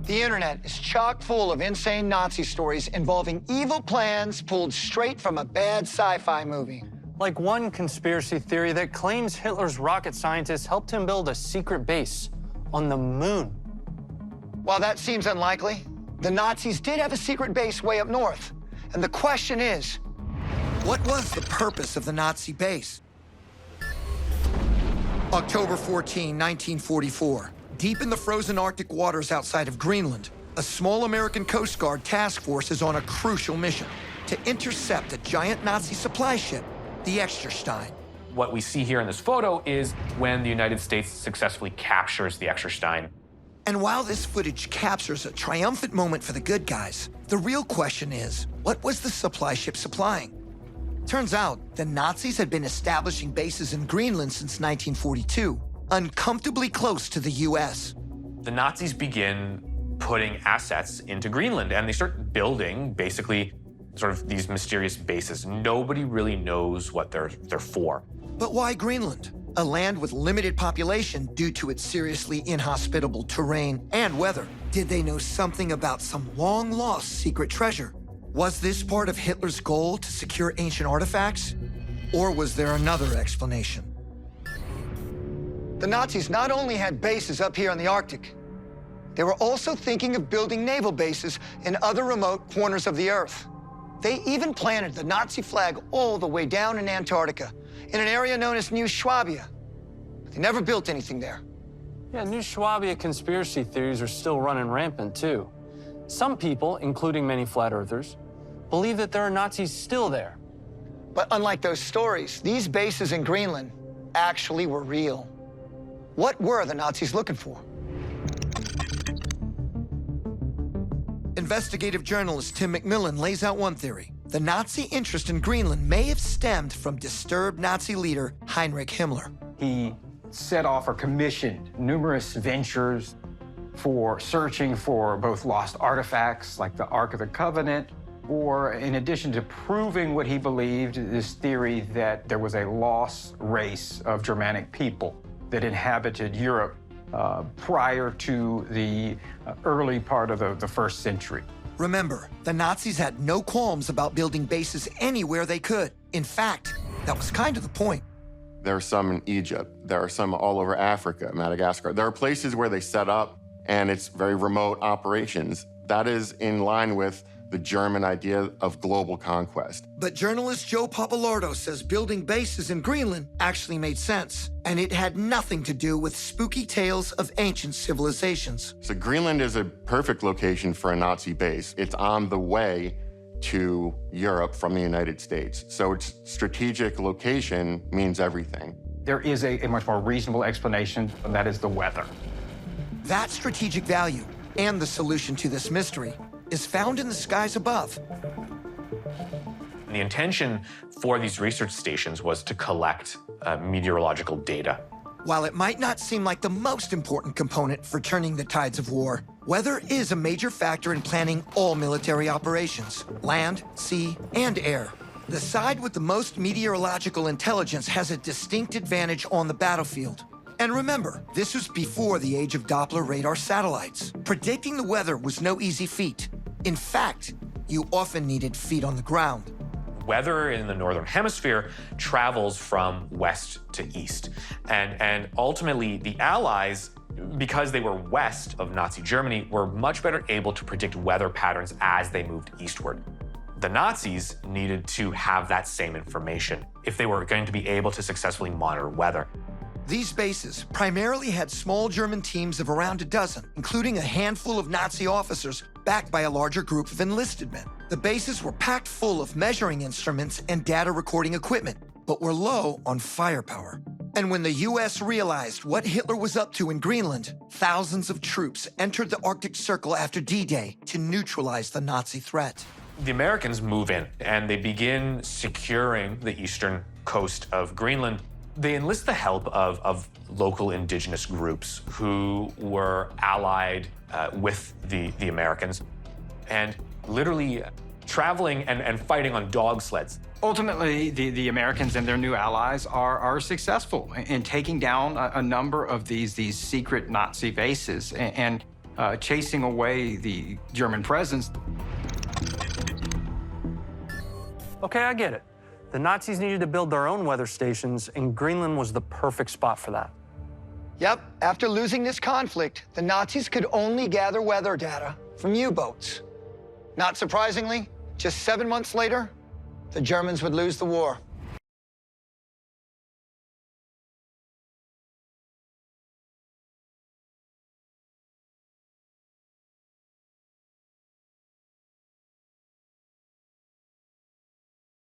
The internet is chock full of insane Nazi stories involving evil plans pulled straight from a bad sci-fi movie. Like one conspiracy theory that claims Hitler's rocket scientists helped him build a secret base on the moon. While that seems unlikely, the Nazis did have a secret base way up north. And the question is, what was the purpose of the Nazi base? October 14, 1944. Deep in the frozen Arctic waters outside of Greenland, a small American Coast Guard task force is on a crucial mission to intercept a giant Nazi supply ship, the Echterstein. What we see here in this photo is when the United States successfully captures the Echterstein. And while this footage captures a triumphant moment for the good guys, the real question is, what was the supply ship supplying? Turns out, the Nazis had been establishing bases in Greenland since 1942, uncomfortably close to the US. The Nazis begin putting assets into Greenland, and they start building, basically, sort of these mysterious bases. Nobody really knows what they're for. But why Greenland? A land with limited population due to its seriously inhospitable terrain and weather. Did they know something about some long-lost secret treasure? Was this part of Hitler's goal to secure ancient artifacts? Or was there another explanation? The Nazis not only had bases up here in the Arctic, they were also thinking of building naval bases in other remote corners of the Earth. They even planted the Nazi flag all the way down in Antarctica, in an area known as New Swabia. But they never built anything there. Yeah, New Swabia conspiracy theories are still running rampant, too. Some people, including many flat earthers, believe that there are Nazis still there. But unlike those stories, these bases in Greenland actually were real. What were the Nazis looking for? Investigative journalist Tim McMillan lays out one theory. The Nazi interest in Greenland may have stemmed from disturbed Nazi leader Heinrich Himmler. He set off or commissioned numerous ventures for searching for both lost artifacts like the Ark of the Covenant, or in addition to proving what he believed, this theory that there was a lost race of Germanic people that inhabited Europe prior to the early part of the first century. Remember, the Nazis had no qualms about building bases anywhere they could. In fact, that was kind of the point. There are some in Egypt. There are some all over Africa, Madagascar. There are places where they set up, and it's very remote operations. That is in line with the German idea of global conquest. But journalist Joe Papalardo says building bases in Greenland actually made sense, and it had nothing to do with spooky tales of ancient civilizations. So Greenland is a perfect location for a Nazi base. It's on the way to Europe from the United States. So its strategic location means everything. There is a much more reasonable explanation, and that is the weather. That strategic value and the solution to this mystery is found in the skies above. The intention for these research stations was to collect meteorological data. While it might not seem like the most important component for turning the tides of war, weather is a major factor in planning all military operations, land, sea, and air. The side with the most meteorological intelligence has a distinct advantage on the battlefield. And remember, this was before the age of Doppler radar satellites. Predicting the weather was no easy feat. In fact, you often needed feet on the ground. Weather in the Northern Hemisphere travels from west to east. And ultimately, the Allies, because they were west of Nazi Germany, were much better able to predict weather patterns as they moved eastward. The Nazis needed to have that same information if they were going to be able to successfully monitor weather. These bases primarily had small German teams of around a dozen, including a handful of Nazi officers backed by a larger group of enlisted men. The bases were packed full of measuring instruments and data recording equipment, but were low on firepower. And when the US realized what Hitler was up to in Greenland, thousands of troops entered the Arctic Circle after D-Day to neutralize the Nazi threat. The Americans move in, and they begin securing the eastern coast of Greenland. They enlist the help of local indigenous groups who were allied with the Americans, and literally traveling and fighting on dog sleds. Ultimately, the Americans and their new allies are successful in taking down a number of these secret Nazi bases. And chasing away the German presence. Okay, I get it. The Nazis needed to build their own weather stations, and Greenland was the perfect spot for that. Yep, after losing this conflict, the Nazis could only gather weather data from U-boats. Not surprisingly, just 7 months later, the Germans would lose the war.